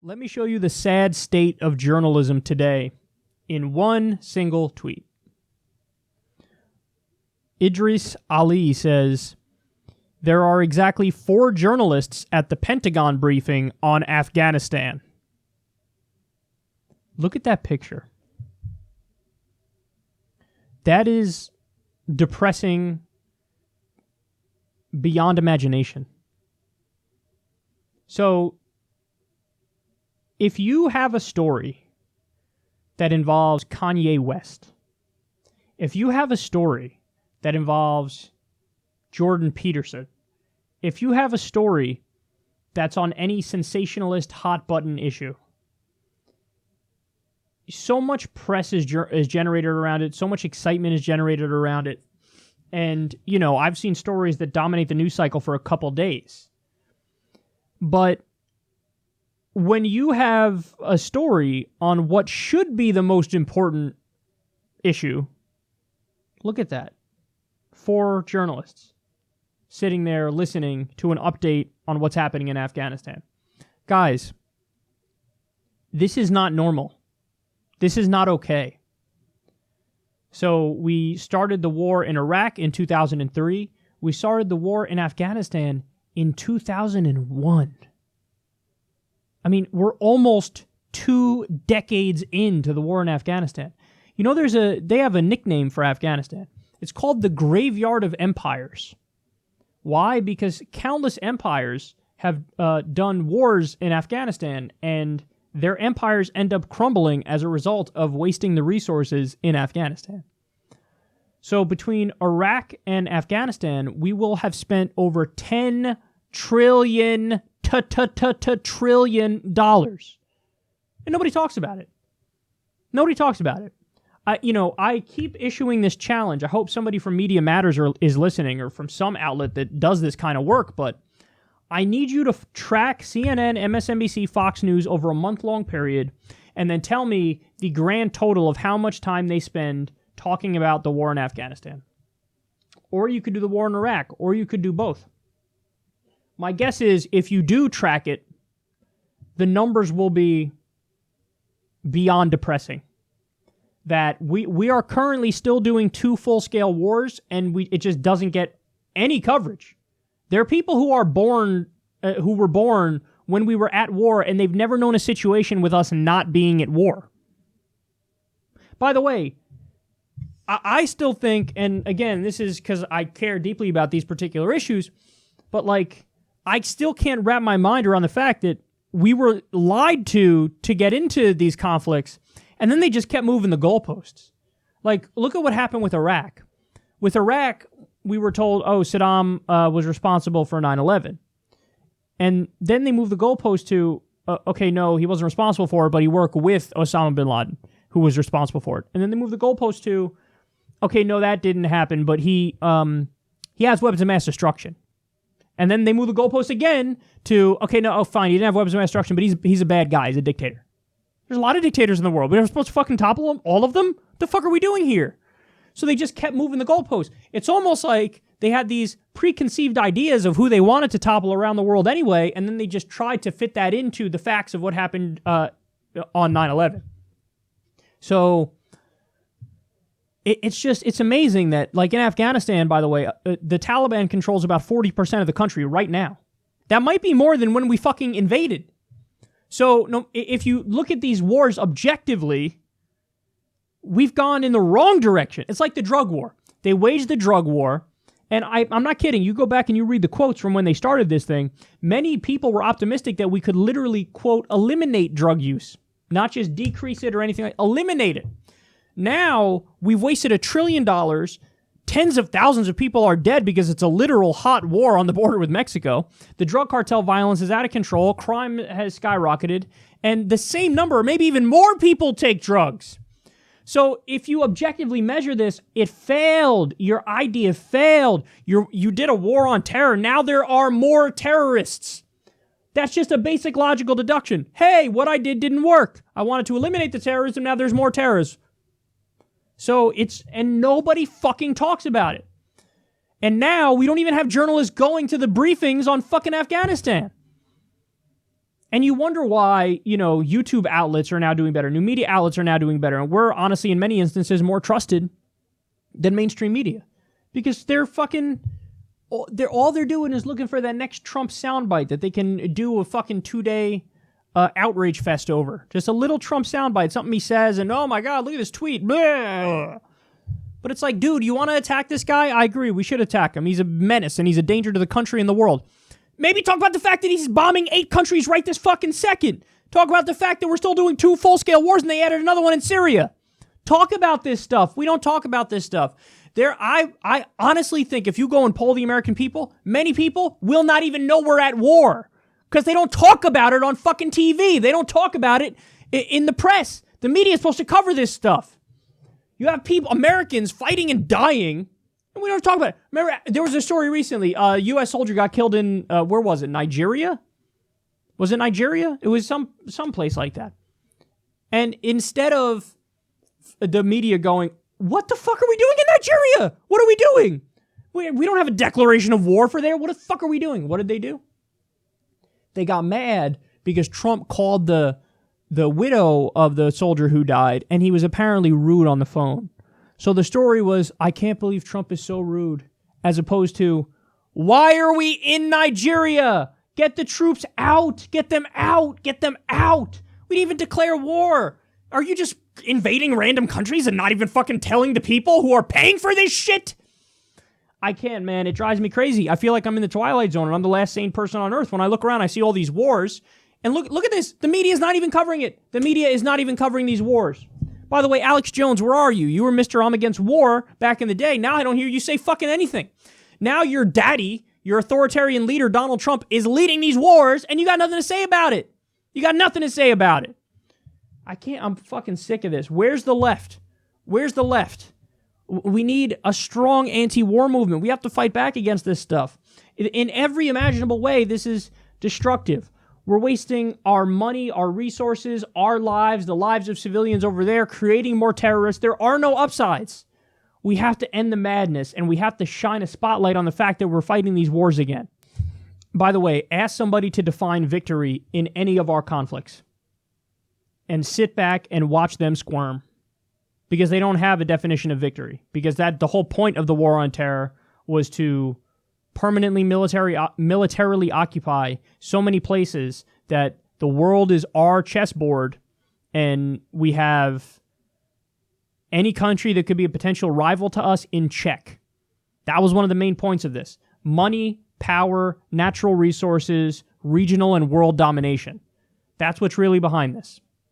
Let me show you the sad state of journalism today in one single tweet. Idris Ali says, there are exactly 4 journalists at the Pentagon briefing on Afghanistan. Look at that picture. That is depressing beyond imagination. So, if you have a story that involves Kanye West, if you have a story that involves Jordan Peterson, if you have a story that's on any sensationalist hot button issue, so much press is generated around it, so much excitement is generated around it, and, you know, I've seen stories that dominate the news cycle for a couple days. But when you have a story on what should be the most important issue, look at that. 4 journalists sitting there listening to an update on what's happening in Afghanistan. Guys, this is not normal. This is not okay. So we started the war in Iraq in 2003. We started the war in Afghanistan in 2001. I mean, we're almost 2 decades into the war in Afghanistan. You know, they have a nickname for Afghanistan. It's called the Graveyard of Empires. Why? Because countless empires have done wars in Afghanistan, and their empires end up crumbling as a result of wasting the resources in Afghanistan. So between Iraq and Afghanistan, we will have spent over $10 trillion dollars. And nobody talks about it. Nobody talks about it. I keep issuing this challenge. I hope somebody from Media Matters is listening, or from some outlet that does this kind of work, but I need you to track CNN, MSNBC, Fox News over a month-long period, and then tell me the grand total of how much time they spend talking about the war in Afghanistan. Or you could do the war in Iraq, or you could do both. My guess is if you do track it, the numbers will be beyond depressing. That we are currently still doing 2 full-scale wars, and it just doesn't get any coverage. There are people who were born when we were at war, and they've never known a situation with us not being at war. By the way, I still think, and again, this is because I care deeply about these particular issues, but I still can't wrap my mind around the fact that we were lied to get into these conflicts, and then they just kept moving the goalposts. Look at what happened with Iraq. With Iraq, we were told, Saddam was responsible for 9/11. And then they moved the goalpost to, no, he wasn't responsible for it, but he worked with Osama bin Laden, who was responsible for it. And then they moved the goalpost to, no, that didn't happen, but he has weapons of mass destruction. And then they moved the goalpost again to, fine, he didn't have weapons of mass destruction, but he's a bad guy, he's a dictator. There's a lot of dictators in the world. We're supposed to fucking topple them? All of them? What the fuck are we doing here? So they just kept moving the goalposts. It's almost like they had these preconceived ideas of who they wanted to topple around the world anyway, and then they just tried to fit that into the facts of what happened on 9/11. So it's amazing that, in Afghanistan, by the way, the Taliban controls about 40% of the country right now. That might be more than when we fucking invaded. So if you look at these wars objectively, we've gone in the wrong direction. It's like the drug war. They waged the drug war, and I'm not kidding. You go back and you read the quotes from when they started this thing. Many people were optimistic that we could literally, quote, eliminate drug use. Not just decrease it or anything eliminate it. Now, we've wasted $1 trillion. Tens of thousands of people are dead because it's a literal hot war on the border with Mexico. The drug cartel violence is out of control. Crime has skyrocketed. And the same number, maybe even more people take drugs. So if you objectively measure this, it failed. Your idea failed. You did a war on terror. Now there are more terrorists. That's just a basic logical deduction. Hey, what I did didn't work. I wanted to eliminate the terrorism. Now there's more terrorists. So and nobody fucking talks about it. And now we don't even have journalists going to the briefings on fucking Afghanistan. And you wonder why, YouTube outlets are now doing better. New media outlets are now doing better. And we're honestly, in many instances, more trusted than mainstream media. Because all they're doing is looking for that next Trump soundbite that they can do a fucking 2-day outrage fest over. Just a little Trump soundbite, something he says, and oh my God, look at this tweet. Blah. But it's like, dude, you want to attack this guy? I agree, we should attack him. He's a menace and he's a danger to the country and the world. Maybe talk about the fact that he's bombing 8 countries right this fucking second. Talk about the fact that we're still doing 2 full-scale wars and they added another one in Syria. Talk about this stuff. We don't talk about this stuff. I honestly think if you go and poll the American people, many people will not even know we're at war because they don't talk about it on fucking TV. They don't talk about it in the press. The media is supposed to cover this stuff. You have Americans fighting and dying, and we don't talk about it. Remember, there was a story recently. A U.S. soldier got killed in, where was it, Nigeria? Was it Nigeria? It was some place like that. And instead of the media going, what the fuck are we doing in Nigeria? What are we doing? We don't have a declaration of war for there. What the fuck are we doing? What did they do? They got mad because Trump called the widow of the soldier who died, and he was apparently rude on the phone. So the story was, I can't believe Trump is so rude, as opposed to, why are we in Nigeria? Get the troops out. Get them out. Get them out. We didn't even declare war. Are you just invading random countries and not even fucking telling the people who are paying for this shit? I can't, man. It drives me crazy. I feel like I'm in the Twilight Zone and I'm the last sane person on earth. When I look around, I see all these wars. And look at this. The media is not even covering it. The media is not even covering these wars. By the way, Alex Jones, where are you? You were Mr. I'm against war back in the day. Now I don't hear you say fucking anything. Now your daddy, your authoritarian leader, Donald Trump, is leading these wars and you got nothing to say about it. You got nothing to say about it. I'm fucking sick of this. Where's the left? Where's the left? We need a strong anti-war movement. We have to fight back against this stuff. In every imaginable way, this is destructive. We're wasting our money, our resources, our lives, the lives of civilians over there, creating more terrorists. There are no upsides. We have to end the madness, and we have to shine a spotlight on the fact that we're fighting these wars again. By the way, ask somebody to define victory in any of our conflicts. And sit back and watch them squirm. Because they don't have a definition of victory. Because the whole point of the war on terror was to permanently militarily occupy so many places that the world is our chessboard and we have any country that could be a potential rival to us in check. That was one of the main points of this. Money, power, natural resources, regional and world domination. That's what's really behind this.